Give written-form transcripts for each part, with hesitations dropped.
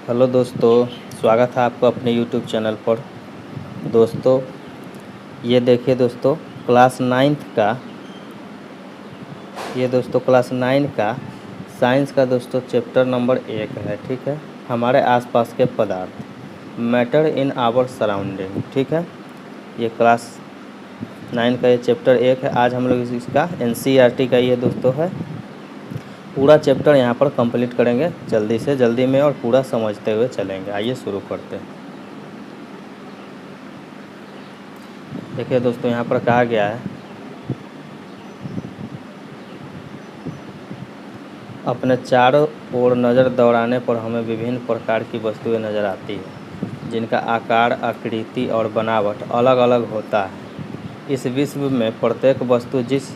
Hello दोस्तों, स्वागत है आपको अपने यूट्यूब चैनल पर। दोस्तों ये देखिए दोस्तों, क्लास नाइन्थ का क्लास 9 का साइंस का दोस्तों चैप्टर नंबर 1 है। ठीक है, हमारे आसपास के पदार्थ, मैटर इन आवर सराउंडिंग। ठीक है, ये क्लास 9 का ये चैप्टर 1 है। आज हम लोग इसका NCERT का ये दोस्तों है। पूरा चैप्टर यहाँ पर कंप्लीट करेंगे जल्दी में और पूरा समझते हुए चलेंगे। आइए शुरू करते हैं। देखिए दोस्तों, यहाँ पर कहा गया है, अपने चारों ओर नज़र दौड़ाने पर हमें विभिन्न प्रकार की वस्तुएं नज़र आती है, जिनका आकार, आकृति और बनावट अलग अलग होता है। इस विश्व में प्रत्येक वस्तु जिस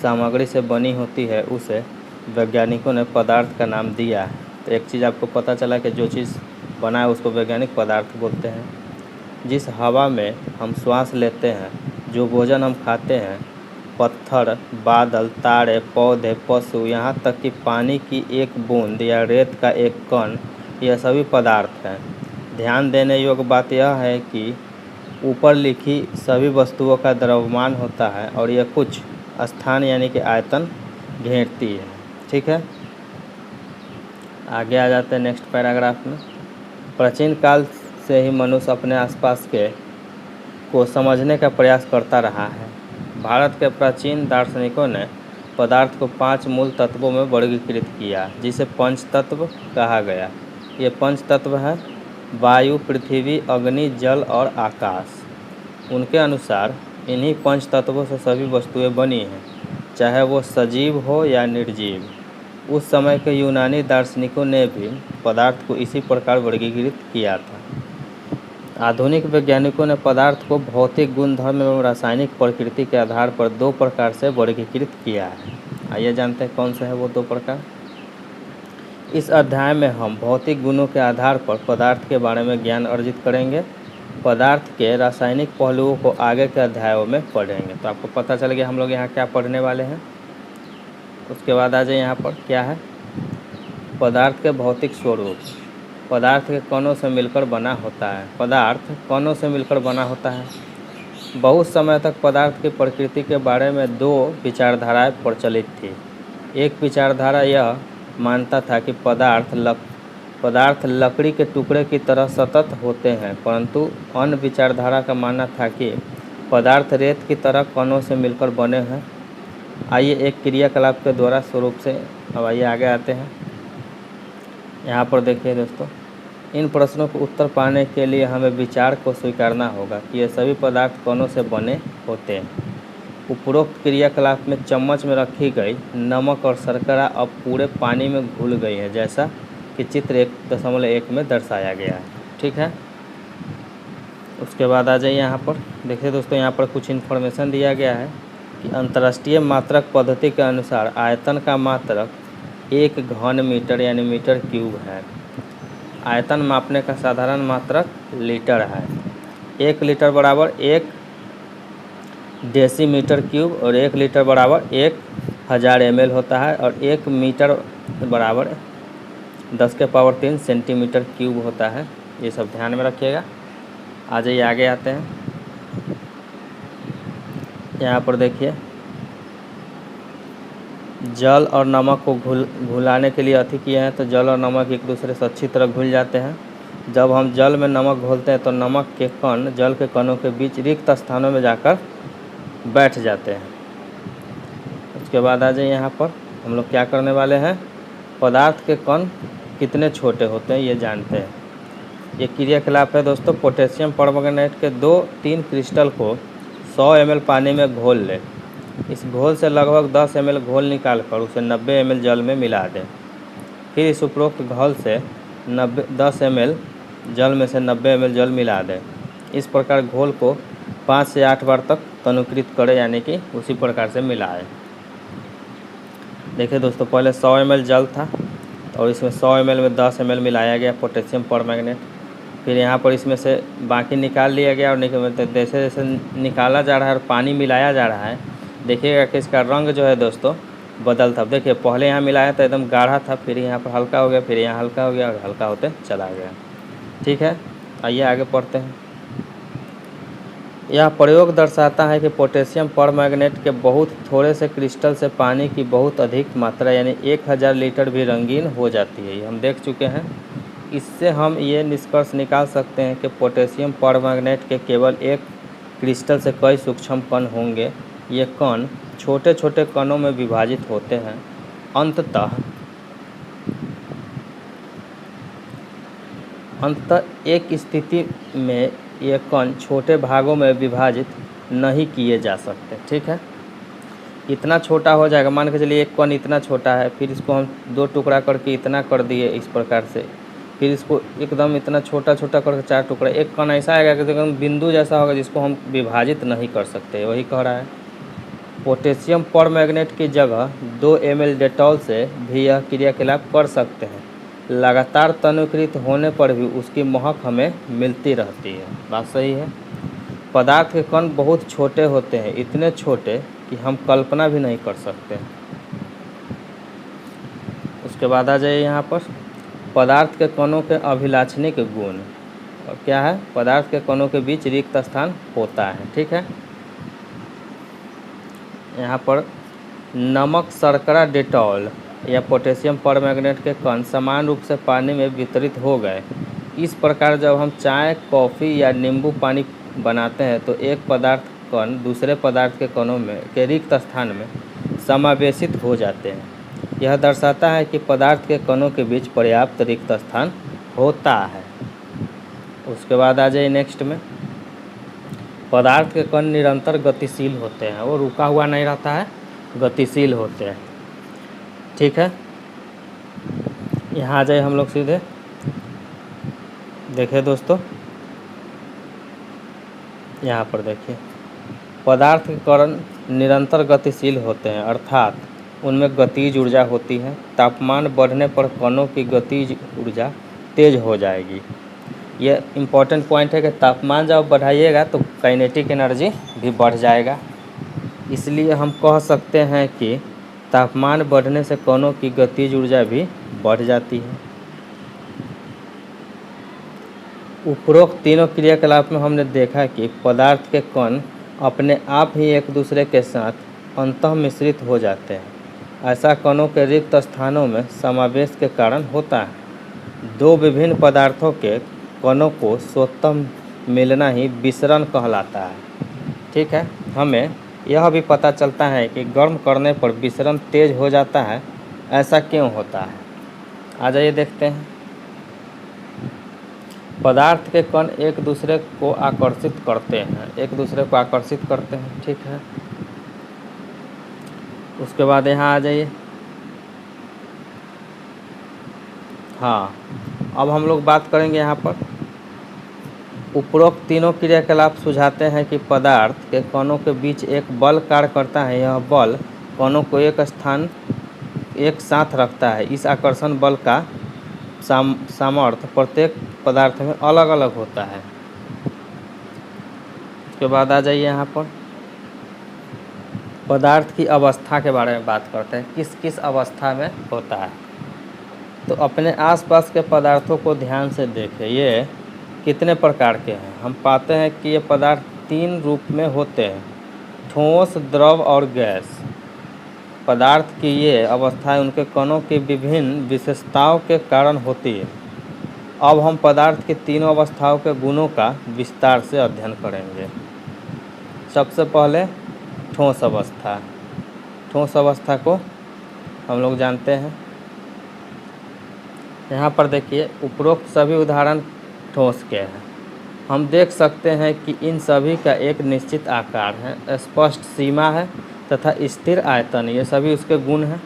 सामग्री से बनी होती है उसे वैज्ञानिकों ने पदार्थ का नाम दिया है। तो एक चीज़ आपको पता चला कि जो चीज़ बना है उसको वैज्ञानिक पदार्थ बोलते हैं। जिस हवा में हम श्वास लेते हैं, जो भोजन हम खाते हैं, पत्थर, बादल, तारे, पौधे, पशु, यहाँ तक कि पानी की एक बूंद या रेत का एक कण, यह सभी पदार्थ हैं। ध्यान देने योग्य बात यह है कि ऊपर लिखी सभी वस्तुओं का द्रव्यमान होता है और यह कुछ स्थान यानी कि आयतन घेरती है। ठीक है, आगे आ जाते हैं नेक्स्ट पैराग्राफ में। प्राचीन काल से ही मनुष्य अपने आसपास के को समझने का प्रयास करता रहा है। भारत के प्राचीन दार्शनिकों ने पदार्थ को 5 मूल तत्वों में वर्गीकृत किया, जिसे पंच तत्व कहा गया। ये पंच तत्व है वायु, पृथ्वी, अग्नि, जल और आकाश। उनके अनुसार इन्हीं पंच तत्वों से सभी वस्तुएं बनी हैं, चाहे वो सजीव हो या निर्जीव। उस समय के यूनानी दार्शनिकों ने भी पदार्थ को इसी प्रकार वर्गीकृत किया था। आधुनिक वैज्ञानिकों ने पदार्थ को भौतिक गुणधर्म एवं रासायनिक प्रकृति के आधार पर 2 प्रकार से वर्गीकृत किया है। आइए जानते हैं कौन से हैं वो 2 प्रकार। इस अध्याय में हम भौतिक गुणों के आधार पर पदार्थ के बारे में ज्ञान अर्जित करेंगे। पदार्थ के रासायनिक पहलुओं को आगे के अध्यायों में पढ़ेंगे। तो आपको पता चल गया हम लोग यहाँ क्या पढ़ने वाले हैं। उसके बाद आ जाए यहाँ पर क्या है, पदार्थ के भौतिक स्वरूप। पदार्थ के कणों से मिलकर बना होता है। पदार्थ कणों से मिलकर बना होता है। बहुत समय तक पदार्थ की प्रकृति के बारे में 2 विचारधाराएं प्रचलित थी। एक विचारधारा यह मानता था कि पदार्थ लकड़ी के टुकड़े की तरह सतत होते हैं, परंतु अन्य विचारधारा का मानना था कि पदार्थ रेत की तरह कणों से मिलकर बने हैं। आइए एक क्रियाकलाप के द्वारा स्वरूप से अब आइए आगे आते हैं। यहाँ पर देखिए दोस्तों, इन प्रश्नों को उत्तर पाने के लिए हमें विचार को स्वीकारना होगा कि ये सभी पदार्थ कणों से बने होते हैं। उपरोक्त क्रियाकलाप में चम्मच में रखी गई नमक और शर्करा अब पूरे पानी में घुल गई है, जैसा कि चित्र 1.1 में दर्शाया गया है। ठीक है, उसके बाद आ जाइए यहाँ पर देखिए दोस्तों, यहाँ पर कुछ इन्फॉर्मेशन दिया गया है कि अंतर्राष्ट्रीय मात्रक पद्धति के अनुसार आयतन का मात्रक 1 घन मीटर यानी मीटर क्यूब है। आयतन मापने का साधारण मात्रक लीटर है। 1 लीटर बराबर 1 डेसीमीटर क्यूब और 1 लीटर बराबर 1000 ml होता है और 1 मीटर बराबर 10⁻³ सेंटीमीटर क्यूब होता है। ये सब ध्यान में रखिएगा। आ जाइए आगे आते हैं। यहाँ पर देखिए, जल और नमक को घुलाने के लिए अति किए हैं, तो जल और नमक एक दूसरे से अच्छी तरह घुल जाते हैं। जब हम जल में नमक घोलते हैं तो नमक के कण जल के कणों के बीच रिक्त स्थानों में जाकर बैठ जाते हैं। उसके बाद आ जाए यहाँ पर हम लोग क्या करने वाले हैं, पदार्थ के कण कितने छोटे होते हैं ये जानते हैं। ये क्रियाकलाप है दोस्तों, पोटेशियम परमैंगनेट के 2-3 क्रिस्टल को 100 ml पानी में घोल लें। इस घोल से लगभग 10 ml घोल निकालकर उसे 90 ml जल में मिला दें। फिर इस उपरोक्त घोल से 10 ml जल में से 90 ml जल मिला दें। इस प्रकार घोल को 5 से 8 बार तक तनुकृत करें, यानी कि उसी प्रकार से मिलाएं। देखिए दोस्तों, पहले 100 ml जल था और इसमें 100 ml में 10 ml मिलाया गया पोटेशियम परमैंगनेट। फिर यहाँ पर इसमें से बाकी निकाल लिया गया और जैसे जैसे निकाला जा रहा है और पानी मिलाया जा रहा है, देखिएगा कि इसका रंग जो है दोस्तों बदलता। देखिए पहले यहाँ मिलाया तो एकदम गाढ़ा था, फिर यहाँ पर हल्का हो गया, फिर यहाँ हल्का हो गया और हल्का होते चला गया। ठीक है, आइए आगे पढ़ते हैं। यह प्रयोग दर्शाता है कि पोटेशियम परमैंगनेट के बहुत थोड़े से क्रिस्टल से पानी की बहुत अधिक मात्रा यानी 1000 लीटर भी रंगीन हो जाती है। ये हम देख चुके हैं। इससे हम ये निष्कर्ष निकाल सकते हैं कि पोटेशियम परमैंगनेट के केवल एक क्रिस्टल से कई सूक्ष्म कण होंगे। ये कण छोटे छोटे कणों में विभाजित होते हैं। अंततः एक स्थिति में ये कण छोटे भागों में विभाजित नहीं किए जा सकते। ठीक है, इतना छोटा हो जाएगा, मान के चलिए एक कण इतना छोटा है, फिर इसको हम 2 टुकड़ा करके इतना कर दिए इस प्रकार से, फिर इसको एकदम इतना छोटा छोटा करके 4 टुकड़ा, एक कण ऐसा आएगा कि एकदम बिंदु जैसा होगा जिसको हम विभाजित नहीं कर सकते। वही कह रहा है। पोटेशियम परमैंगनेट की जगह 2 ml डेटॉल से भी यह क्रियाकलाप कर सकते हैं। लगातार तनुकृत होने पर भी उसकी महक हमें मिलती रहती है। बात सही है। पदार्थ के कण बहुत छोटे होते हैं, इतने छोटे कि हम कल्पना भी नहीं कर सकते। उसके बाद आ जाइए यहाँ पर पदार्थ के कणों के अभिलाक्षणिक गुण। और क्या है, पदार्थ के कणों के बीच रिक्त स्थान होता है। ठीक है, यहाँ पर नमक, शर्करा, डेटॉल या पोटेशियम परमैंगनेट के कण समान रूप से पानी में वितरित हो गए। इस प्रकार जब हम चाय, कॉफ़ी या नींबू पानी बनाते हैं तो एक पदार्थ कण दूसरे पदार्थ के कणों में के रिक्त स्थान में समावेशित हो जाते हैं। यह दर्शाता है कि पदार्थ के कणों के बीच पर्याप्त रिक्त स्थान होता है। उसके बाद आ जाइए नेक्स्ट में, पदार्थ के कण निरंतर गतिशील होते हैं, वो रुका हुआ नहीं रहता है, गतिशील होते हैं। ठीक है, यहाँ आ जाए हम लोग सीधे। देखिए दोस्तों, यहाँ पर देखिए पदार्थ के कण निरंतर गतिशील होते हैं, अर्थात उनमें गतिज ऊर्जा होती है। तापमान बढ़ने पर कणों की गतिज ऊर्जा तेज हो जाएगी। ये इम्पोर्टेंट पॉइंट है कि तापमान जब बढ़ाइएगा तो काइनेटिक एनर्जी भी बढ़ जाएगा। इसलिए हम कह सकते हैं कि तापमान बढ़ने से कणों की गतिज ऊर्जा भी बढ़ जाती है। उपरोक्त तीनों क्रियाकलाप में हमने देखा कि पदार्थ के कण अपने आप ही एक दूसरे के साथ अंतः मिश्रित हो जाते हैं। ऐसा कणों के रिक्त स्थानों में समावेश के कारण होता है। 2 विभिन्न पदार्थों के कणों को स्वतः मिलना ही विसरण कहलाता है। ठीक है, हमें यह भी पता चलता है कि गर्म करने पर विसरण तेज हो जाता है। ऐसा क्यों होता है, आ जाइए देखते हैं। पदार्थ के कण एक दूसरे को आकर्षित करते हैं, एक दूसरे को आकर्षित करते हैं। ठीक है, उसके बाद यहाँ आ जाइए। हाँ, अब हम लोग बात करेंगे यहाँ पर उपरोक्त तीनों क्रियाकलाप सुझाते हैं कि पदार्थ के कणों के बीच एक बल कार्य करता है। यह बल कणों को एक साथ रखता है। इस आकर्षण बल का सामर्थ्य प्रत्येक पदार्थ में अलग अलग होता है। उसके बाद आ जाइए यहाँ पर पदार्थ की अवस्था के बारे में बात करते हैं, किस किस अवस्था में होता है। तो अपने आसपास के पदार्थों को ध्यान से देखें, ये कितने प्रकार के हैं। हम पाते हैं कि ये पदार्थ 3 रूप में होते हैं, ठोस, द्रव और गैस। पदार्थ की ये अवस्थाएं उनके कणों की विभिन्न विशेषताओं के कारण होती है। अब हम पदार्थ की तीनों अवस्थाओं के गुणों का विस्तार से अध्ययन करेंगे। सबसे पहले ठोस अवस्था। ठोस अवस्था को हम लोग जानते हैं। यहाँ पर देखिए उपरोक्त सभी उदाहरण ठोस के हैं। हम देख सकते हैं कि इन सभी का एक निश्चित आकार है, स्पष्ट सीमा है तथा स्थिर आयतन। ये सभी उसके गुण हैं।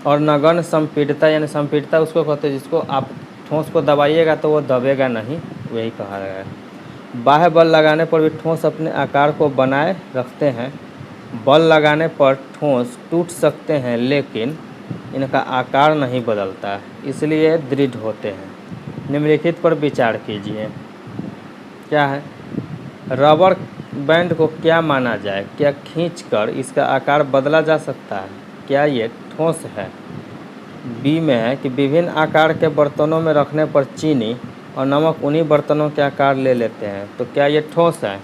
और नगण्य संपीड़ितता, यानी संपीड़ितता उसको कहते हैं जिसको आप ठोस को दबाइएगा तो वो दबेगा नहीं, वही कहा गया है। बाह्य बल लगाने पर भी ठोस अपने आकार को बनाए रखते हैं। बल लगाने पर ठोस टूट सकते हैं लेकिन इनका आकार नहीं बदलता, इसलिए दृढ़ होते हैं। निम्नलिखित पर विचार कीजिए। क्या है, रबर बैंड को क्या माना जाए? क्या खींचकर इसका आकार बदला जा सकता है? क्या ये ठोस है? बी में है कि विभिन्न आकार के बर्तनों में रखने पर चीनी और नमक उन्हीं बर्तनों के आकार ले लेते हैं, तो क्या ये ठोस है?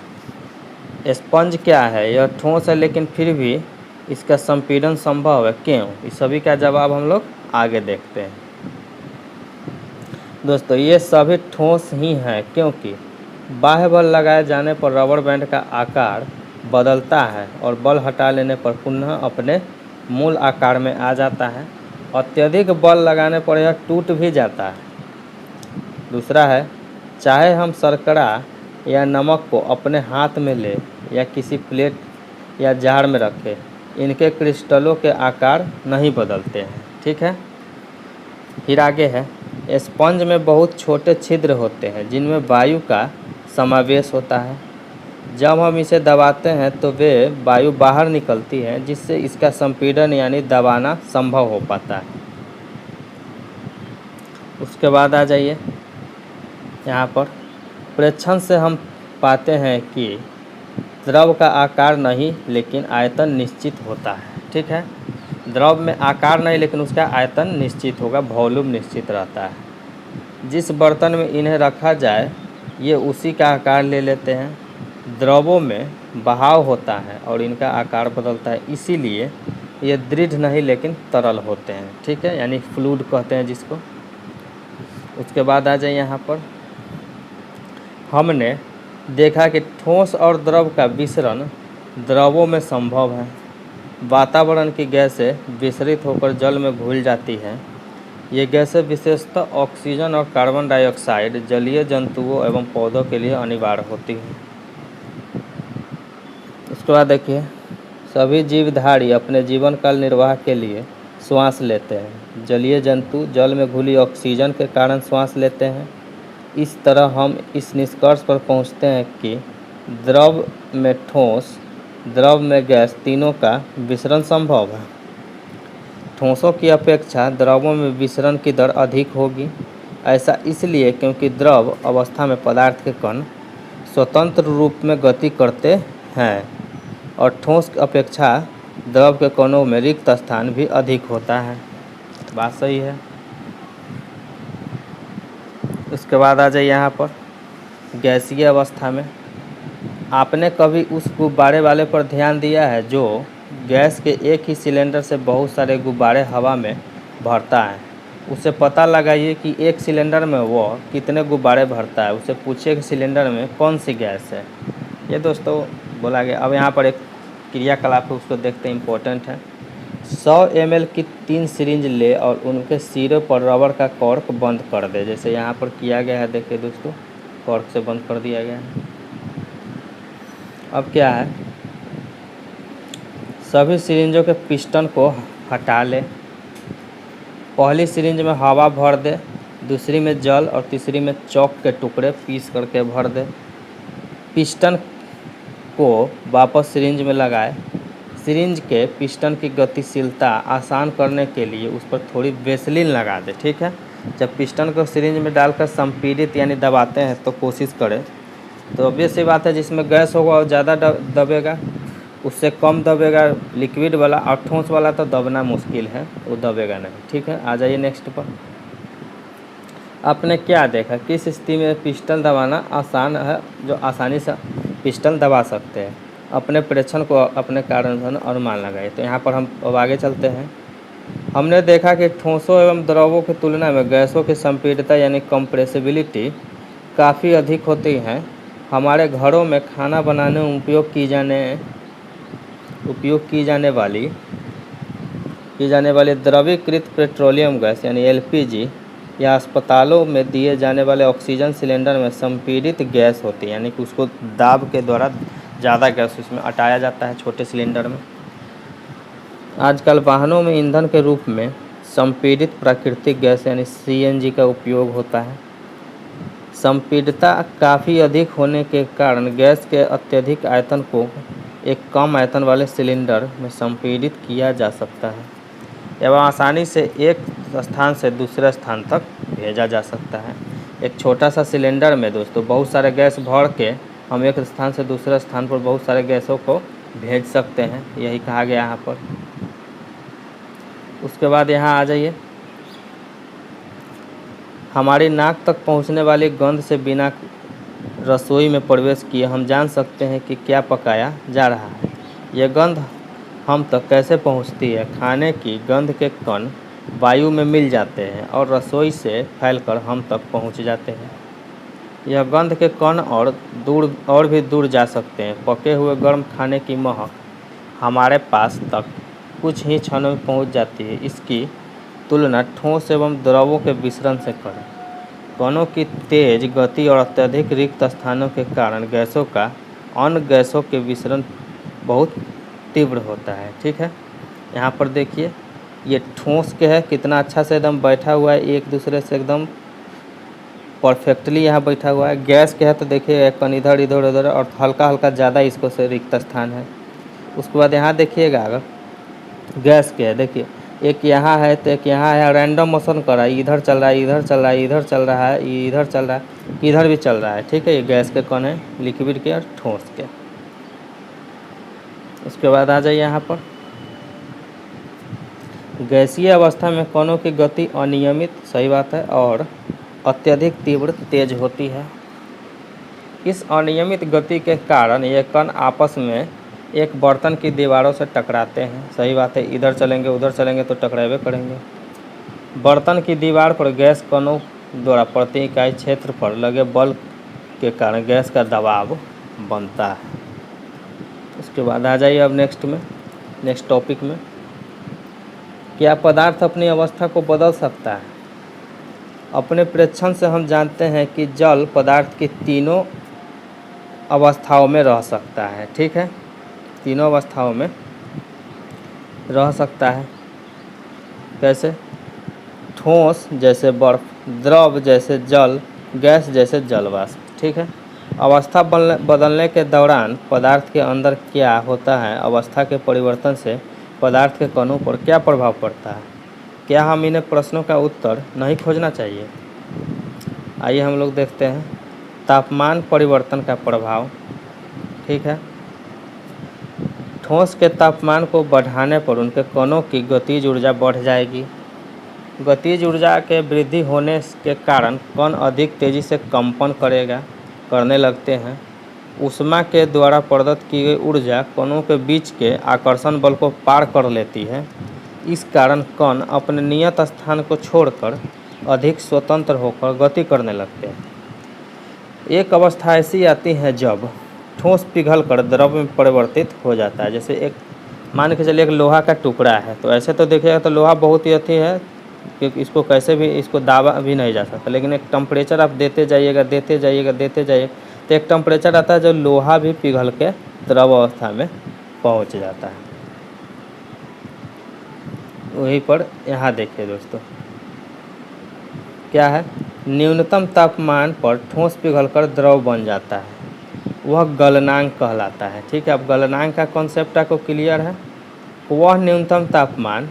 स्पंज क्या है? यह ठोस है लेकिन फिर भी इसका संपीड़न संभव है, क्यों? इस सभी का जवाब हम लोग आगे देखते हैं। दोस्तों ये सभी ठोस ही हैं क्योंकि बाह्य बल लगाए जाने पर रबर बैंड का आकार बदलता है और बल हटा लेने पर पुनः अपने मूल आकार में आ जाता है। अत्यधिक बल लगाने पर यह टूट भी जाता है। दूसरा है, चाहे हम शर्करा या नमक को अपने हाथ में ले या किसी प्लेट या जार में रखें, इनके क्रिस्टलों के आकार नहीं बदलते हैं। ठीक है, फिर आगे है, स्पंज में बहुत छोटे छिद्र होते हैं जिनमें वायु का समावेश होता है। जब हम इसे दबाते हैं तो वे वायु बाहर निकलती है, जिससे इसका संपीड़न यानी दबाना संभव हो पाता है। उसके बाद आ जाइए यहाँ पर, प्रेक्षण से हम पाते हैं कि द्रव का आकार नहीं लेकिन आयतन निश्चित होता है। ठीक है, द्रव में आकार नहीं लेकिन उसका आयतन निश्चित होगा, वॉल्यूम निश्चित रहता है। जिस बर्तन में इन्हें रखा जाए ये उसी का आकार ले लेते हैं। द्रवों में बहाव होता है और इनका आकार बदलता है, इसीलिए ये दृढ़ नहीं लेकिन तरल होते हैं। ठीक है, यानी फ्लूइड कहते हैं जिसको। उसके बाद आ जाए यहाँ पर, हमने देखा कि ठोस और द्रव का मिश्रण द्रवों में संभव है। वातावरण की गैसें विसरित होकर जल में घुल जाती हैं। ये गैसें विशेषतः ऑक्सीजन और कार्बन डाइऑक्साइड जलीय जंतुओं एवं पौधों के लिए अनिवार्य होती हैं। उसके बाद देखिए, सभी जीवधारी अपने जीवन काल निर्वाह के लिए श्वास लेते हैं। जलीय जंतु जल में घुली ऑक्सीजन के कारण श्वास लेते हैं। इस तरह हम इस निष्कर्ष पर पहुंचते हैं कि द्रव में ठोस, द्रव में गैस, तीनों का विसरण संभव है। ठोसों की अपेक्षा द्रवों में विसरण की दर अधिक होगी। ऐसा इसलिए क्योंकि द्रव अवस्था में पदार्थ के कण स्वतंत्र रूप में गति करते हैं और ठोस की अपेक्षा द्रव के कणों में रिक्त स्थान भी अधिक होता है। बात सही है। उसके बाद आ जाए यहाँ पर, गैसीय अवस्था में आपने कभी उस गुब्बारे वाले पर ध्यान दिया है जो गैस के एक ही सिलेंडर से बहुत सारे गुब्बारे हवा में भरता है? उसे पता लगाइए कि एक सिलेंडर में वो कितने गुब्बारे भरता है। उसे पूछिए कि सिलेंडर में कौन सी गैस है। ये दोस्तों बोला गया। अब यहाँ पर एक क्रियाकलाप है, उसको देखते हैं, इम्पोर्टेंट है। 100 ml की 3 सिरिंज ले और उनके सिरे पर रबर का कॉर्क बंद कर दे, जैसे यहाँ पर किया गया है। देखिए दोस्तों, कॉर्क से बंद कर दिया गया है। अब क्या है, सभी सिरिंजों के पिस्टन को हटा ले। पहली सिरिंज में हवा भर दे, दूसरी में जल और तीसरी में चॉक के टुकड़े पीस करके भर दे। पिस्टन को वापस सिरिंज में लगाए। सिरिंज के पिस्टन की गतिशीलता आसान करने के लिए उस पर थोड़ी वेसलिन लगा दे। ठीक है, जब पिस्टन को सिरिंज में डालकर संपीड़ित यानी दबाते हैं तो कोशिश करें, तो ऑब्वियस सी बात है, जिसमें गैस होगा वो ज़्यादा दबेगा, उससे कम दबेगा लिक्विड वाला, और ठोस वाला तो दबना मुश्किल है, वो दबेगा नहीं। ठीक है, आ जाइए नेक्स्ट पर। आपने क्या देखा, किस स्थिति में पिस्टन दबाना आसान है, जो आसानी से पिस्टन दबा सकते हैं? अपने प्रेक्षण को अपने कारण अनुमान लगाए। तो यहाँ पर हम अब आगे चलते हैं। हमने देखा कि ठोसों एवं द्रवों की तुलना में गैसों की संपीड़ितता यानी कंप्रेसिबिलिटी काफ़ी अधिक होती है। हमारे घरों में खाना बनाने में उपयोग की जाने वाली द्रवीकृत पेट्रोलियम गैस यानी LPG या अस्पतालों में दिए जाने वाले ऑक्सीजन सिलेंडर में संपीड़ित गैस होती है, यानी कि उसको दाब के द्वारा ज़्यादा गैस उसमें हटाया जाता है छोटे सिलेंडर में। आजकल वाहनों में ईंधन के रूप में संपीड़ित प्राकृतिक गैस यानी CNG का उपयोग होता है। संपीड़ितता काफ़ी अधिक होने के कारण गैस के अत्यधिक आयतन को एक कम आयतन वाले सिलेंडर में संपीड़ित किया जा सकता है एवं आसानी से एक स्थान से दूसरे स्थान तक भेजा जा सकता है। एक छोटा सा सिलेंडर में दोस्तों बहुत सारे गैस भर के हम एक स्थान से दूसरे स्थान पर बहुत सारे गैसों को भेज सकते हैं, यही कहा गया यहाँ पर। उसके बाद यहाँ आ जाइए, हमारी नाक तक पहुँचने वाली गंध से बिना रसोई में प्रवेश किए हम जान सकते हैं कि क्या पकाया जा रहा है। यह गंध हम तक कैसे पहुंचती है? खाने की गंध के कण वायु में मिल जाते हैं और रसोई से फैलकर हम तक पहुंच जाते हैं। यह गंध के कण और भी दूर जा सकते हैं। पके हुए गर्म खाने की महक हमारे पास तक कुछ ही क्षणों में पहुंच जाती है। इसकी तुलना ठोस एवं द्रवों के मिश्रण से करें। कणों की तेज गति और अत्यधिक रिक्त स्थानों के कारण गैसों का अन्य गैसों के मिश्रण बहुत तीव्र होता है। ठीक है, यहाँ पर देखिए ये ठोस के है, कितना अच्छा से एकदम बैठा हुआ है, एक दूसरे से एकदम परफेक्टली यहाँ बैठा हुआ है। गैस के है तो देखिए एक कण इधर इधर उधर और हल्का हल्का ज़्यादा इसको से रिक्त स्थान है। उसके बाद यहाँ देखिएगा, अगर गैस के है देखिए एक यहाँ है तो एक यहाँ है, रैंडम मोशन कर रहा है, इधर चल रहा है, इधर चल रहा है, इधर चल रहा है, इधर चल रहा है, इधर भी चल रहा है। ठीक है, ये गैस के कण है, लिक्विड के और ठोस के। उसके बाद आ जाइए यहाँ पर, गैसीय अवस्था में कणों की गति अनियमित, सही बात है, और अत्यधिक तीव्र तेज होती है। इस अनियमित गति के कारण ये कण आपस में एक बर्तन की दीवारों से टकराते हैं। सही बात है, इधर चलेंगे उधर चलेंगे तो टकरावे करेंगे। बर्तन की दीवार पर गैस कणों द्वारा प्रति इकाई क्षेत्र पर लगे बल के कारण गैस का दबाव बनता है। उसके बाद आ जाइए अब नेक्स्ट टॉपिक में, क्या पदार्थ अपनी अवस्था को बदल सकता है? अपने प्रेक्षण से हम जानते हैं कि जल पदार्थ की तीनों अवस्थाओं में रह सकता है। ठीक है, तीनों अवस्थाओं में रह सकता है। कैसे? ठोस जैसे बर्फ, द्रव जैसे जल, गैस जैसे जल वाष्प। ठीक है, अवस्था बदलने के दौरान पदार्थ के अंदर क्या होता है? अवस्था के परिवर्तन से पदार्थ के कणों पर क्या प्रभाव पड़ता है? क्या हम इन्हें प्रश्नों का उत्तर नहीं खोजना चाहिए? आइए हम लोग देखते हैं तापमान परिवर्तन का प्रभाव। ठीक है, ठोस के तापमान को बढ़ाने पर उनके कणों की गतिज ऊर्जा बढ़ जाएगी। गतिज ऊर्जा के वृद्धि होने के कारण कण अधिक तेज़ी से कंपन करने लगते हैं। ऊष्मा के द्वारा प्रदत्त की गई ऊर्जा कणों के बीच के आकर्षण बल को पार कर लेती है। इस कारण कण अपने नियत स्थान को छोड़कर अधिक स्वतंत्र होकर गति करने लगते हैं। एक अवस्था ऐसी आती है जब ठोस पिघलकर द्रव में परिवर्तित हो जाता है। जैसे एक मान के चलिए एक लोहा का टुकड़ा है, तो ऐसे तो देखिएगा तो लोहा बहुत ही अति है कि इसको कैसे भी इसको दाबा भी नहीं जा सकता, लेकिन एक टेम्परेचर आप देते जाइएगा तो एक टेम्परेचर आता है जो लोहा भी पिघल के द्रव अवस्था में पहुंच जाता है। वहीं पर यहाँ देखिए दोस्तों क्या है, न्यूनतम तापमान पर ठोस पिघलकर द्रव बन जाता है, वह गलनांक कहलाता है। ठीक है, अब गलनांक का कॉन्सेप्ट आपको क्लियर है? वह न्यूनतम तापमान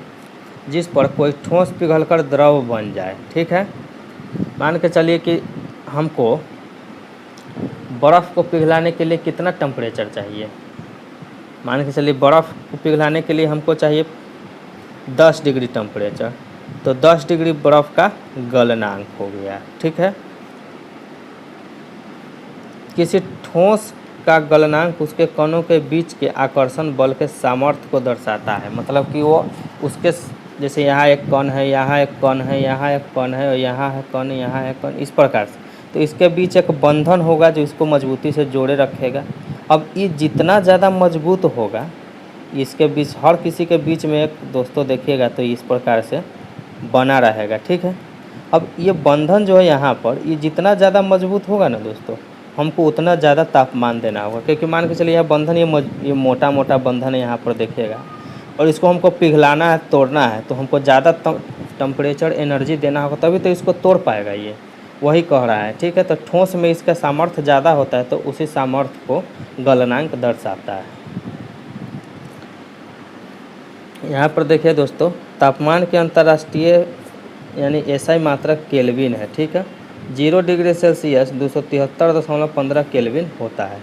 जिस पर कोई ठोस पिघलकर द्रव बन जाए। ठीक है, मान के चलिए कि हमको बर्फ़ को पिघलाने के लिए कितना टेम्परेचर चाहिए? मान के चलिए बर्फ़ को पिघलाने के लिए हमको चाहिए 10 डिग्री टेम्परेचर, तो 10 डिग्री बर्फ़ का गलनांक हो गया। ठीक है, किसी ठोस का गलनांक उसके कणों के बीच के आकर्षण बल के सामर्थ्य को दर्शाता है। मतलब कि वो उसके जैसे यहाँ एक कण है, यहाँ एक कण है, यहाँ एक कण है और यहाँ है कण, यहाँ है कण, इस प्रकार से, तो इसके बीच एक बंधन होगा जो इसको मजबूती से जोड़े रखेगा। अब ये जितना ज़्यादा मजबूत होगा, इसके बीच हर किसी के बीच में एक दोस्तों देखिएगा तो इस प्रकार से बना रहेगा। ठीक है, अब ये बंधन जो है यहाँ पर, ये जितना ज़्यादा मजबूत होगा ना दोस्तों, हमको उतना ज़्यादा तापमान देना होगा। क्योंकि मान के चलिए यह बंधन ये मोटा मोटा बंधन है यहाँ पर देखिएगा, और इसको हमको पिघलाना है, तोड़ना है, तो हमको ज़्यादा टेम्परेचर एनर्जी देना होगा, तभी तो इसको तोड़ पाएगा। ये वही कह रहा है। ठीक है, तो ठोस में इसका सामर्थ्य ज़्यादा होता है तो उसी सामर्थ्य को गलनांक दर्शाता है। यहाँ पर देखिए दोस्तों, तापमान के अंतर्राष्ट्रीय यानी एसआई मात्रक केल्विन है। ठीक है, 0 डिग्री सेल्सियस 273.15 केल्विन होता है।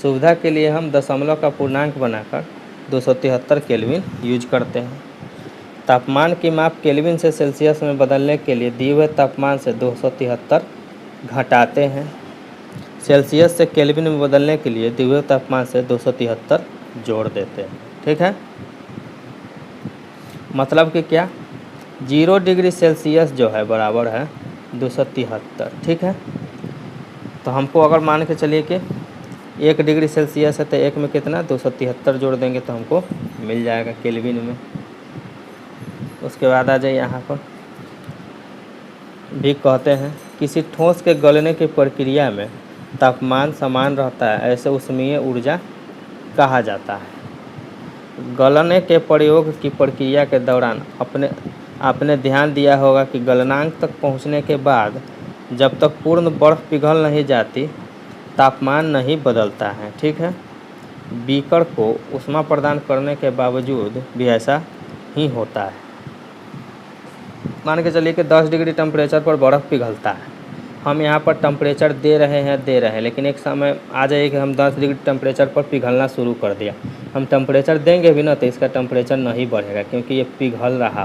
सुविधा के लिए हम दशमलव का पूर्णांक बनाकर 273 केल्विन यूज करते हैं। तापमान की माप केल्विन से सेल्सियस में बदलने के लिए दिए हुए तापमान से 273 घटाते हैं। सेल्सियस से केल्विन में बदलने के लिए दिए हुए तापमान से 273 जोड़ देते हैं। ठीक है, मतलब कि क्या, 0 डिग्री सेल्सियस जो है बराबर है 273। ठीक है, तो हमको अगर मान के चलिए कि 1 डिग्री सेल्सियस है तो 1 में कितना 273 जोड़ देंगे तो हमको मिल जाएगा केल्विन में। उसके बाद आ जाइए यहाँ पर भी कहते हैं किसी ठोस के गलने की प्रक्रिया में तापमान समान रहता है, ऐसे ऊष्मीय ऊर्जा कहा जाता है। गलने के प्रयोग की प्रक्रिया के दौरान आपने ध्यान दिया होगा कि गलनांक तक पहुंचने के बाद जब तक पूर्ण बर्फ़ पिघल नहीं जाती तापमान नहीं बदलता है। ठीक है, बीकर को ऊष्मा प्रदान करने के बावजूद भी ऐसा ही होता है। मान के चलिए कि 10 डिग्री टेम्परेचर पर बर्फ़ पिघलता है, हम यहाँ पर टेम्परेचर दे रहे हैं, लेकिन एक समय आ जाए कि हम 10 डिग्री टेम्परेचर पर पिघलना शुरू कर दिया। हम टेम्परेचर देंगे भी ना तो इसका टेम्परेचर नहीं बढ़ेगा, क्योंकि ये पिघल रहा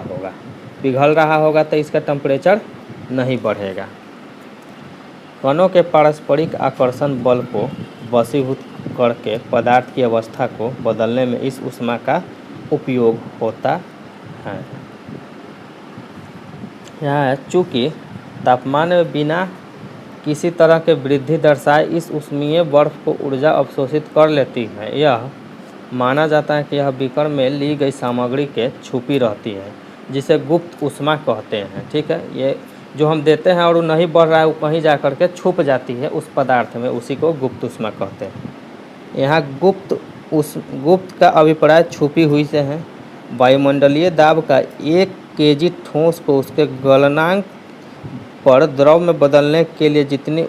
होगा तो इसका टेम्परेचर नहीं बढ़ेगा। कणों के पारस्परिक आकर्षण बल को वशीभूत करके पदार्थ की अवस्था को बदलने में इस ऊष्मा का उपयोग होता है। यहाँ है, चूँकि तापमान में बिना किसी तरह के वृद्धि दर्शाए इस ऊष्मीय बर्फ को ऊर्जा अवशोषित कर लेती है, यह माना जाता है कि यह बीकर में ली गई सामग्री के छुपी रहती है, जिसे गुप्त ऊष्मा कहते हैं। ठीक है, ये जो हम देते हैं और वो नहीं बढ़ रहा है, वो कहीं जा कर के छुप जाती है उस पदार्थ में, उसी को गुप्त ऊष्मा कहते हैं। यहाँ गुप्त का अभिप्राय छुपी हुई से है। वायुमंडलीय दाब का 1 केजी ठोस को उसके गलनांक पर द्रव में बदलने के लिए जितनी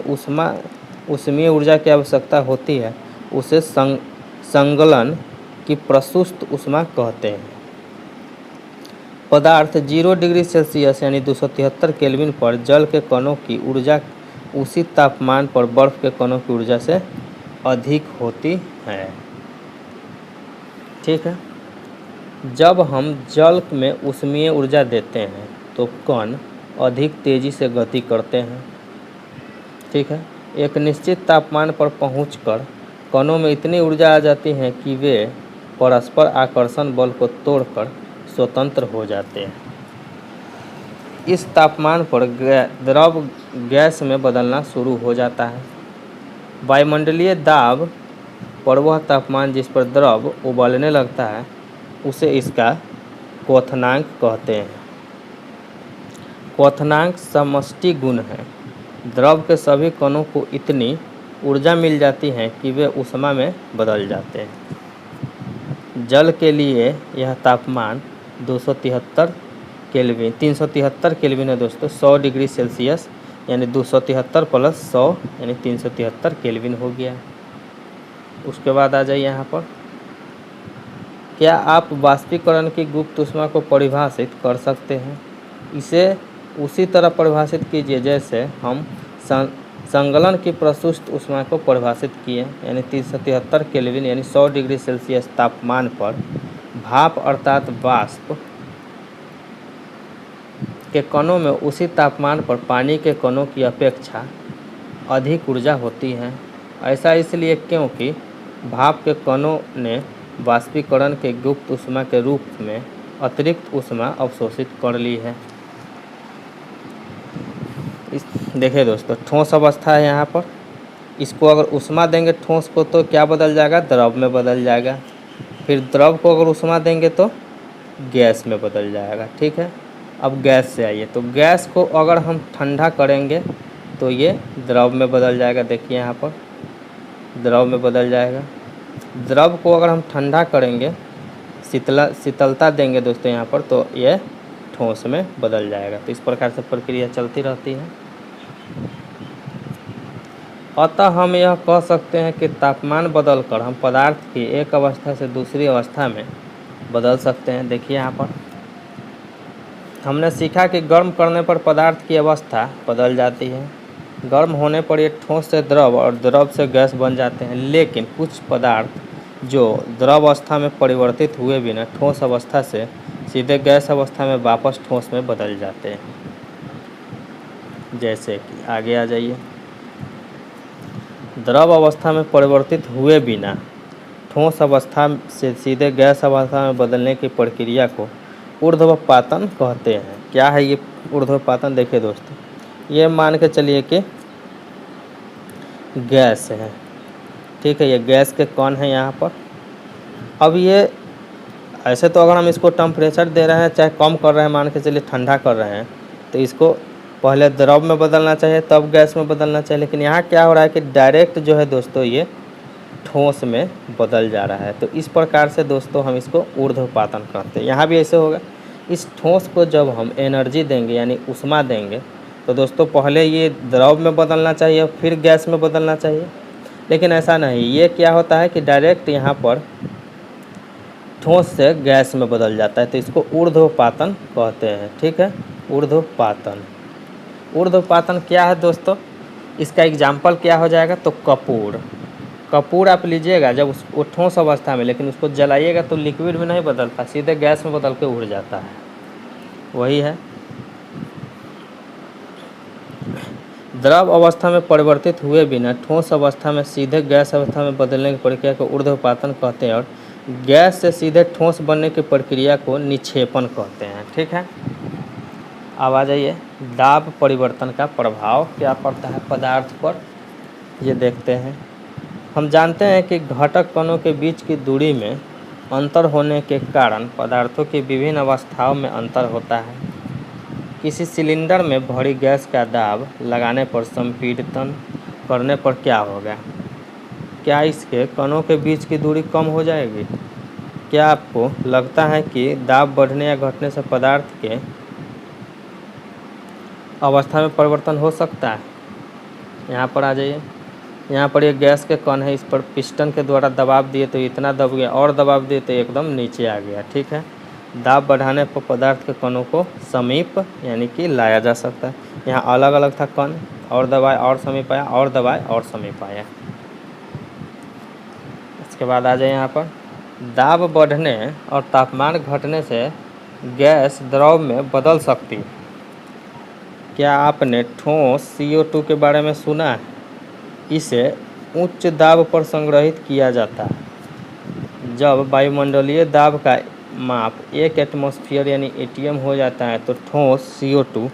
ऊष्मीय ऊर्जा की आवश्यकता होती है उसे संगलन की प्रसुस्त ऊष्मा कहते हैं। पदार्थ 0 डिग्री सेल्सियस यानी 273 केल्विन पर जल के कणों की ऊर्जा उसी तापमान पर बर्फ के कणों की ऊर्जा से अधिक होती है। ठीक है, जब हम जल में ऊष्मीय ऊर्जा देते हैं तो कण अधिक तेजी से गति करते हैं। ठीक है, एक निश्चित तापमान पर पहुंचकर कणों में इतनी ऊर्जा आ जाती है कि वे परस्पर आकर्षण बल को तोड़कर स्वतंत्र हो जाते हैं। इस तापमान पर द्रव गैस में बदलना शुरू हो जाता है। वायुमंडलीय दाब पर वह तापमान जिस पर द्रव उबलने लगता है उसे इसका क्वथनांक कहते हैं। क्वथनांक समष्टि गुण है। द्रव के सभी कणों को इतनी ऊर्जा मिल जाती है कि वे ऊष्मा में बदल जाते हैं। जल के लिए यह तापमान 373 केल्विन है दोस्तों। 100 डिग्री सेल्सियस यानी 273 प्लस 100 यानी 373 केल्विन हो गया। उसके बाद आ जाइए यहाँ पर, क्या आप वाष्पीकरण की गुप्त ऊष्मा को परिभाषित कर सकते हैं? इसे उसी तरह परिभाषित कीजिए जैसे हम संगलन की प्रसुस्त ऊष्मा को परिभाषित किए, यानी 373 केल्विन यानी 100 डिग्री सेल्सियस तापमान पर भाप अर्थात वाष्प के कणों में उसी तापमान पर पानी के कणों की अपेक्षा अधिक ऊर्जा होती है। ऐसा इसलिए क्योंकि भाप के कणों ने वाष्पीकरण के गुप्त ऊष्मा के रूप में अतिरिक्त ऊष्मा अवशोषित कर ली है। देखिए दोस्तों, ठोस अवस्था है यहाँ पर, इसको अगर ऊष्मा देंगे ठोस को तो क्या बदल जाएगा, द्रव में बदल जाएगा। फिर द्रव को अगर ऊष्मा देंगे तो गैस में बदल जाएगा। ठीक है, अब गैस से आइए, तो गैस को अगर हम ठंडा करेंगे तो ये द्रव में बदल जाएगा। देखिए यहाँ पर द्रव में बदल जाएगा। द्रव को अगर हम ठंडा करेंगे, शीतलता देंगे दोस्तों यहाँ पर, तो ये ठोस में बदल जाएगा। तो इस प्रकार से प्रक्रिया चलती रहती है। अतः हम यह कह सकते हैं कि तापमान बदलकर हम पदार्थ की एक अवस्था से दूसरी अवस्था में बदल सकते हैं। देखिए यहाँ पर हमने सीखा कि गर्म करने पर पदार्थ की अवस्था बदल जाती है। गर्म होने पर ये ठोस से द्रव और द्रव से गैस बन जाते हैं। लेकिन कुछ पदार्थ जो द्रव अवस्था में परिवर्तित हुए बिना ठोस अवस्था से सीधे गैस अवस्था में वापस ठोस में बदल जाते हैं। जैसे कि आगे आ जाइए, द्रव अवस्था में परिवर्तित हुए बिना ठोस अवस्था से सीधे गैस अवस्था में बदलने की प्रक्रिया को ऊर्ध्वपातन कहते हैं। क्या है ये ऊर्ध्वपातन? देखिए दोस्तों, ये मान के चलिए कि गैस है, ठीक है, ये गैस के कण है यहाँ पर। अब ये ऐसे तो अगर हम इसको टेम्परेचर दे रहे हैं, चाहे कम कर रहे हैं, मान के चलिए ठंडा कर रहे हैं, तो इसको पहले द्रव में बदलना चाहिए तब गैस में बदलना चाहिए। लेकिन यहाँ क्या हो रहा है कि डायरेक्ट जो है दोस्तों ये ठोस में बदल जा रहा है। तो इस प्रकार से दोस्तों हम इसको ऊर्ध्वपातन कहते हैं। यहाँ भी ऐसे होगा, इस ठोस को जब हम एनर्जी देंगे यानी ऊष्मा देंगे तो दोस्तों पहले ये द्रव में बदलना चाहिए फिर गैस में बदलना चाहिए। लेकिन ऐसा नहीं, ये क्या होता है कि डायरेक्ट यहाँ पर ठोस से गैस में बदल जाता है, तो इसको ऊर्ध्वपातन कहते हैं। ठीक है, ऊर्ध्वपातन। ऊर्ध्वपातन क्या है दोस्तों? इसका एग्जाम्पल क्या हो जाएगा? तो कपूर। कपूर आप लीजिएगा जब वो ठोस अवस्था में, लेकिन उसको जलाइएगा तो लिक्विड में नहीं बदलता, सीधे गैस में बदल के उड़ जाता है। वही है, द्रव अवस्था में परिवर्तित हुए बिना ठोस अवस्था में सीधे गैस अवस्था में बदलने की प्रक्रिया को ऊर्ध्वपातन कहते हैं, और गैस से सीधे ठोस बनने की प्रक्रिया को निक्षेपण कहते हैं। ठीक है, अब आ जाइए, दाब परिवर्तन का प्रभाव क्या पड़ता है पदार्थ पर, ये देखते हैं। हम जानते हैं कि घटक कणों के बीच की दूरी में अंतर होने के कारण पदार्थों की विभिन्न अवस्थाओं में अंतर होता है। किसी सिलेंडर में भरी गैस का दाब लगाने पर संपीड़न करने पर क्या होगा? क्या इसके कणों के बीच की दूरी कम हो जाएगी? क्या आपको लगता है कि दाब बढ़ने या घटने से पदार्थ के अवस्था में परिवर्तन हो सकता है? यहाँ पर आ जाइए, यहाँ पर ये गैस के कण है, इस पर पिस्टन के द्वारा दबाव दिए तो इतना दब गया, और दबाव दिए तो एकदम नीचे आ गया। ठीक है, दाब बढ़ाने पर पदार्थ के कणों को समीप यानी कि लाया जा सकता है। यहाँ अलग अलग था कण, और दबाए और समीप आया, और दबाए और समीप आया। इसके बाद आ जाए यहाँ पर, दाब बढ़ने और तापमान घटने से गैस द्रव में बदल सकती है। क्या आपने ठोस CO2 के बारे में सुना है? इसे उच्च दाब पर संग्रहित किया जाता है। जब वायुमंडलीय दाब का माप 1 एटमॉस्फेयर यानी ATM हो जाता है तो ठोस CO2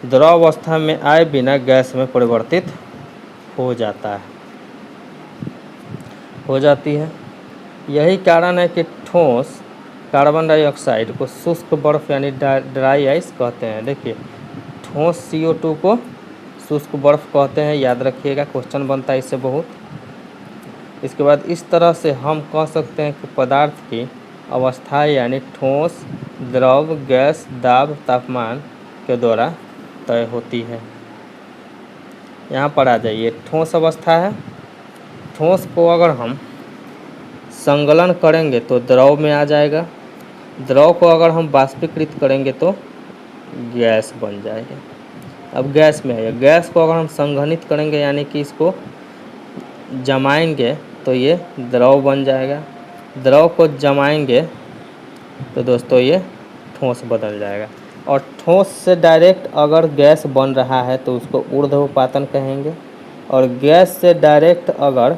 द्रव अवस्था में आए बिना गैस में परिवर्तित हो जाती है। यही कारण है कि ठोस कार्बन डाइऑक्साइड को शुष्क बर्फ यानी ड्राई आइस कहते हैं। देखिए, ठोस CO2 को शुष्क बर्फ कहते हैं, याद रखिएगा, क्वेश्चन बनता है इससे बहुत। इसके बाद इस तरह से हम कह सकते हैं कि पदार्थ की अवस्था यानी ठोस, द्रव, गैस, दाब, तापमान के द्वारा तय होती है। यहाँ पर आ जाइए, ठोस अवस्था है, ठोस को अगर हम संगलन करेंगे तो द्रव में आ जाएगा, द्रव को अगर हम वाष्पीकृत करेंगे तो गैस बन जाएगा। अब गैस में है, गैस को अगर हम संघनित करेंगे यानी कि इसको जमाएंगे तो ये द्रव बन जाएगा, द्रव को जमाएंगे तो दोस्तों ये ठोस बदल जाएगा। और ठोस से डायरेक्ट अगर गैस बन रहा है तो उसको ऊर्ध्वपातन कहेंगे, और गैस से डायरेक्ट अगर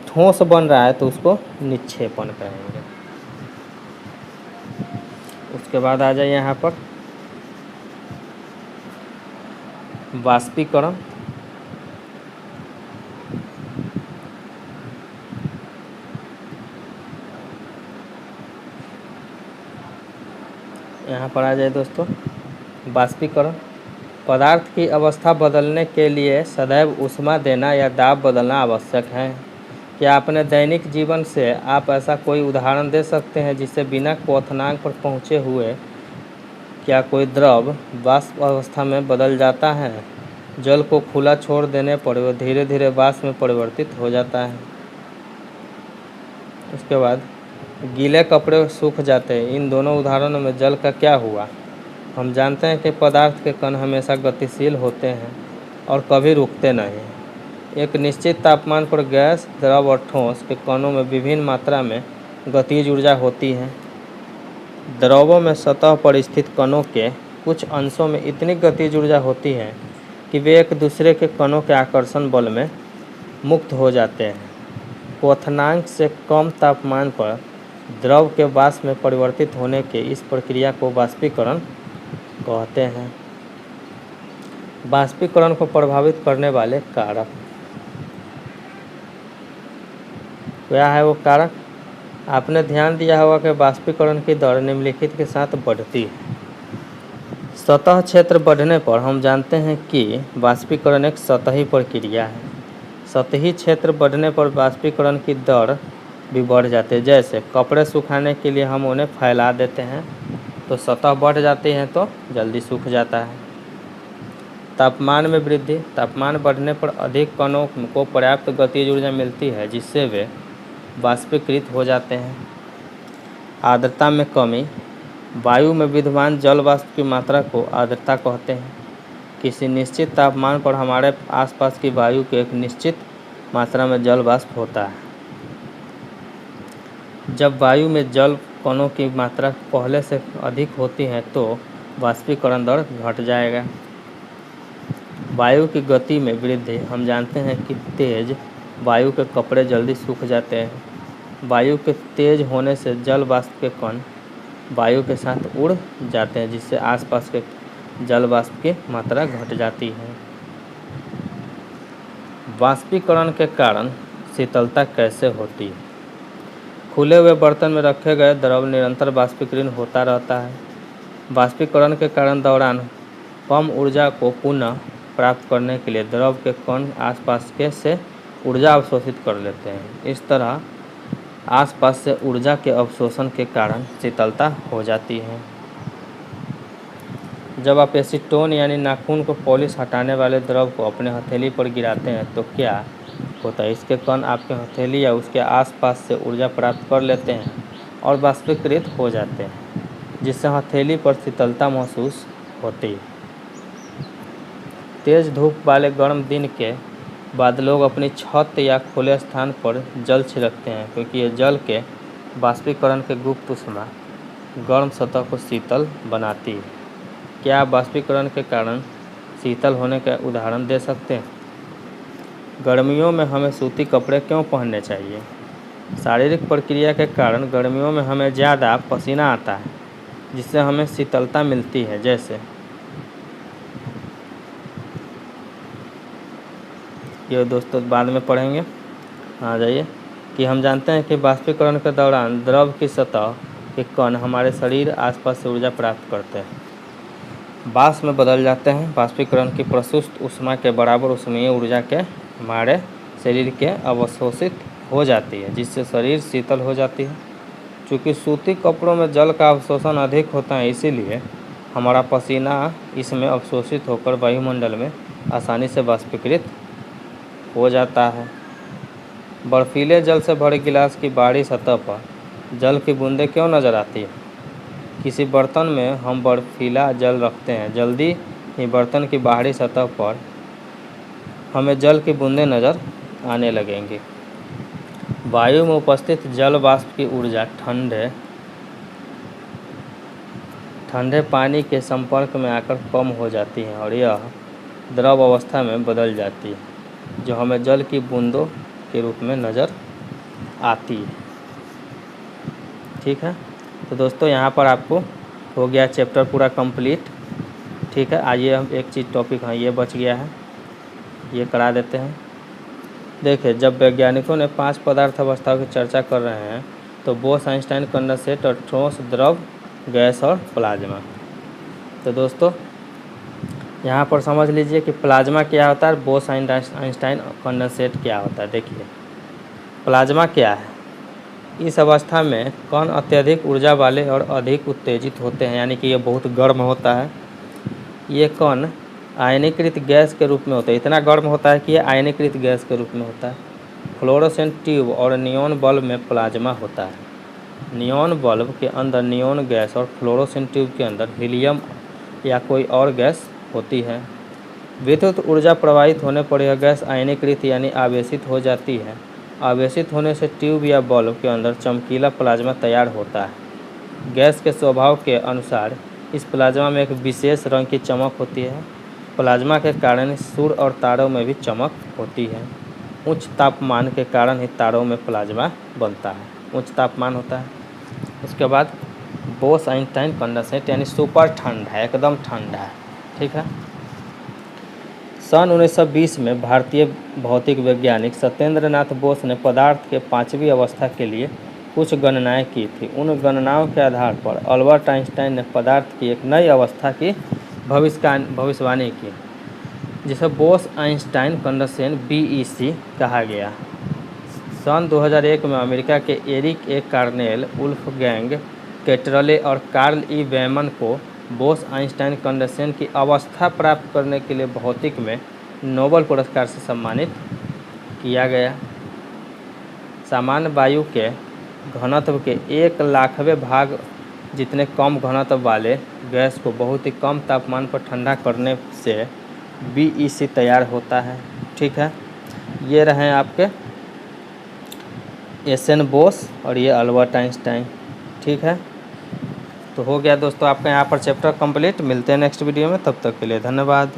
ठोस बन रहा है तो उसको निक्षेपण कहेंगे। उसके बाद आ जाए यहाँ पर वाष्पीकरण। यहाँ पर आ जाए दोस्तों वाष्पीकरण। पदार्थ की अवस्था बदलने के लिए सदैव ऊष्मा देना या दाब बदलना आवश्यक है। क्या अपने दैनिक जीवन से आप ऐसा कोई उदाहरण दे सकते हैं जिससे बिना क्वथनांक पर पहुँचे हुए क्या कोई द्रव वाष्प अवस्था में बदल जाता है? जल को खुला छोड़ देने पर वह धीरे धीरे वाष्प में परिवर्तित हो जाता है। उसके बाद गीले कपड़े सूख जाते हैं। इन दोनों उदाहरणों में जल का क्या हुआ? हम जानते हैं कि पदार्थ के कण हमेशा गतिशील होते हैं और कभी रुकते नहीं। एक निश्चित तापमान पर गैस, द्रव और ठोस के कणों में विभिन्न मात्रा में गतिज ऊर्जा होती है। द्रवों में सतह पर स्थित कणों के कुछ अंशों में इतनी गतिज ऊर्जा होती है कि वे एक दूसरे के कणों के आकर्षण बल में मुक्त हो जाते हैं। क्वथनांक से कम तापमान पर द्रव के वाष्प में परिवर्तित होने के इस प्रक्रिया को वाष्पीकरण कहते हैं। वाष्पीकरण को प्रभावित करने वाले कारक, क्या है वो कारक? आपने ध्यान दिया होगा कि वाष्पीकरण की दर निम्नलिखित के साथ बढ़ती है। सतह क्षेत्र बढ़ने पर हम जानते हैं कि वाष्पीकरण एक सतही प्रक्रिया है। सतही क्षेत्र बढ़ने पर वाष्पीकरण की दर भी बढ़ जाती है। जैसे कपड़े सुखाने के लिए हम उन्हें फैला देते हैं तो सतह बढ़ जाती है तो जल्दी सूख जाता है। तापमान में वृद्धि, तापमान बढ़ने पर अधिक कणों को पर्याप्त गतिज ऊर्जा मिलती है जिससे वे वाष्पीकृत हो जाते हैं। आर्द्रता में कमी, वायु में विद्यमान जल वाष्प की मात्रा को आर्द्रता कहते हैं। किसी निश्चित तापमान पर हमारे आसपास की वायु के एक निश्चित मात्रा में जल वाष्प होता है। जब वायु में जल कणों की मात्रा पहले से अधिक होती है तो वाष्पीकरण दर घट जाएगा। वायु की गति में वृद्धि, हम जानते हैं कि तेज वायु के कपड़े जल्दी सूख जाते हैं। वायु के तेज होने से जल वाष्प के कण वायु के साथ उड़ जाते हैं जिससे आसपास के जल वाष्प की मात्रा घट जाती है। वाष्पीकरण के कारण शीतलता कैसे होती है? खुले हुए बर्तन में रखे गए द्रव निरंतर वाष्पीकरण होता रहता है। वाष्पीकरण के कारण दौरान कम ऊर्जा को पुनः प्राप्त करने के लिए द्रव के कण आसपास के से ऊर्जा अवशोषित कर लेते हैं। इस तरह आसपास से ऊर्जा के अवशोषण के कारण शीतलता हो जाती है। जब आप एसीटोन यानी नाखून को पॉलिश हटाने वाले द्रव को अपने हथेली पर गिराते हैं तो क्या होता है? इसके कण आपके हथेली या उसके आसपास से ऊर्जा प्राप्त कर लेते हैं और वाष्पीकृत हो जाते हैं जिससे हथेली पर शीतलता महसूस होती है। तेज धूप वाले गर्म दिन के बाद लोग अपनी छत या खुले स्थान पर जल छिड़कते हैं क्योंकि ये जल के वाष्पीकरण के गुप्त ऊष्मा गर्म सतह को शीतल बनाती है। क्या आप वाष्पीकरण के कारण शीतल होने का उदाहरण दे सकते हैं? गर्मियों में हमें सूती कपड़े क्यों पहनने चाहिए? शारीरिक प्रक्रिया के कारण गर्मियों में हमें ज़्यादा पसीना आता है जिससे हमें शीतलता मिलती है। जैसे ये दोस्तों बाद में पढ़ेंगे, आ जाइए कि हम जानते हैं कि वाष्पीकरण के दौरान द्रव की सतह के कण हमारे शरीर आसपास से ऊर्जा प्राप्त करते हैं, वाष्प में बदल जाते हैं। वाष्पीकरण की प्रसुस्त ऊष्मा के बराबर ऊष्मीय ऊर्जा के हमारे शरीर के अवशोषित हो जाती है जिससे शरीर शीतल हो जाती है। चूँकि सूती कपड़ों में जल का अवशोषण अधिक होता है इसीलिए हमारा पसीना इसमें अवशोषित होकर वायुमंडल में आसानी से वाष्पीकृत हो जाता है। बर्फीले जल से भरे गिलास की बाहरी सतह पर जल की बूंदें क्यों नज़र आती है? किसी बर्तन में हम बर्फीला जल रखते हैं, जल्दी ही बर्तन की बाहरी सतह पर हमें जल की बूंदें नज़र आने लगेंगी। वायु में उपस्थित जल वाष्प की ऊर्जा ठंडे पानी के संपर्क में आकर कम हो जाती है और यह द्रव अवस्था में बदल जाती है जो हमें जल की बूंदों के रूप में नज़र आती है। ठीक है, तो दोस्तों यहाँ पर आपको हो गया चैप्टर पूरा कंप्लीट। ठीक है, आइए हम एक चीज़ टॉपिक हाँ ये बच गया है, ये करा देते हैं। देखिए, जब वैज्ञानिकों ने 5 पदार्थ अवस्थाओं की चर्चा कर रहे हैं तो बोस, आइंस्टाइन, कंडेंसेट और ठोस, द्रव, गैस और प्लाज्मा। तो दोस्तों यहाँ पर समझ लीजिए कि प्लाज्मा क्या होता है, बोस, आइंस्टाइन, कंडेंसेट क्या होता है। देखिए प्लाज्मा क्या है? इस अवस्था में कण अत्यधिक ऊर्जा वाले और अधिक उत्तेजित होते हैं, यानी कि ये बहुत गर्म होता है। ये कण आयनीकृत गैस के रूप में होता है, इतना गर्म होता है कि ये आयनीकृत गैस के रूप में होता है। फ्लोरोसेंट ट्यूब और नियॉन बल्ब में प्लाज्मा होता है। नियॉन बल्ब के अंदर नियॉन गैस और फ्लोरोसेंट ट्यूब के अंदर हीलियम या कोई और गैस होती है। विद्युत ऊर्जा प्रवाहित होने पर यह गैस आयनीकृत यानी आवेशित हो जाती है। आवेशित होने से ट्यूब या बल्ब के अंदर चमकीला प्लाज्मा तैयार होता है। गैस के स्वभाव के अनुसार इस प्लाज्मा में एक विशेष रंग की चमक होती है। प्लाज्मा के कारण सूर्य और तारों में भी चमक होती है। उच्च तापमान के कारण ही तारों में प्लाज्मा बनता है, उच्च तापमान होता है। उसके बाद बोस-आइंस्टाइन कंडेंसेट यानी सुपर ठंड है, एकदम ठंडा है, ठीक है। सन 1920 में भारतीय भौतिक वैज्ञानिक सत्येंद्र नाथ बोस ने पदार्थ के पांचवी अवस्था के लिए कुछ गणनाएं की थी। उन गणनाओं के आधार पर अल्बर्ट आइंस्टाइन ने पदार्थ की एक नई अवस्था की भविष्यवाणी की, जिसे बोस-आइंस्टाइन कंडेंसेट (BEC) कहा गया। सन 2001 में अमेरिका के एरिक ए कार्नेल, वुल्फगैंग कैटरले और कार्ल ई वेमन को बोस-आइंस्टाइन कंडेंसेट की अवस्था प्राप्त करने के लिए भौतिकी में नोबेल पुरस्कार से सम्मानित किया गया। सामान्य वायु के घनत्व के 1,00,000वें भाग जितने कम घनत्व वाले गैस को बहुत ही कम तापमान पर ठंडा करने से BEC तैयार होता है, ठीक है। ये रहे आपके एस.एन. बोस और ये अल्बर्ट आइंस्टाइन, ठीक है। तो हो गया दोस्तों आपका यहाँ पर चैप्टर कंप्लीट। मिलते हैं नेक्स्ट वीडियो में, तब तक के लिए धन्यवाद।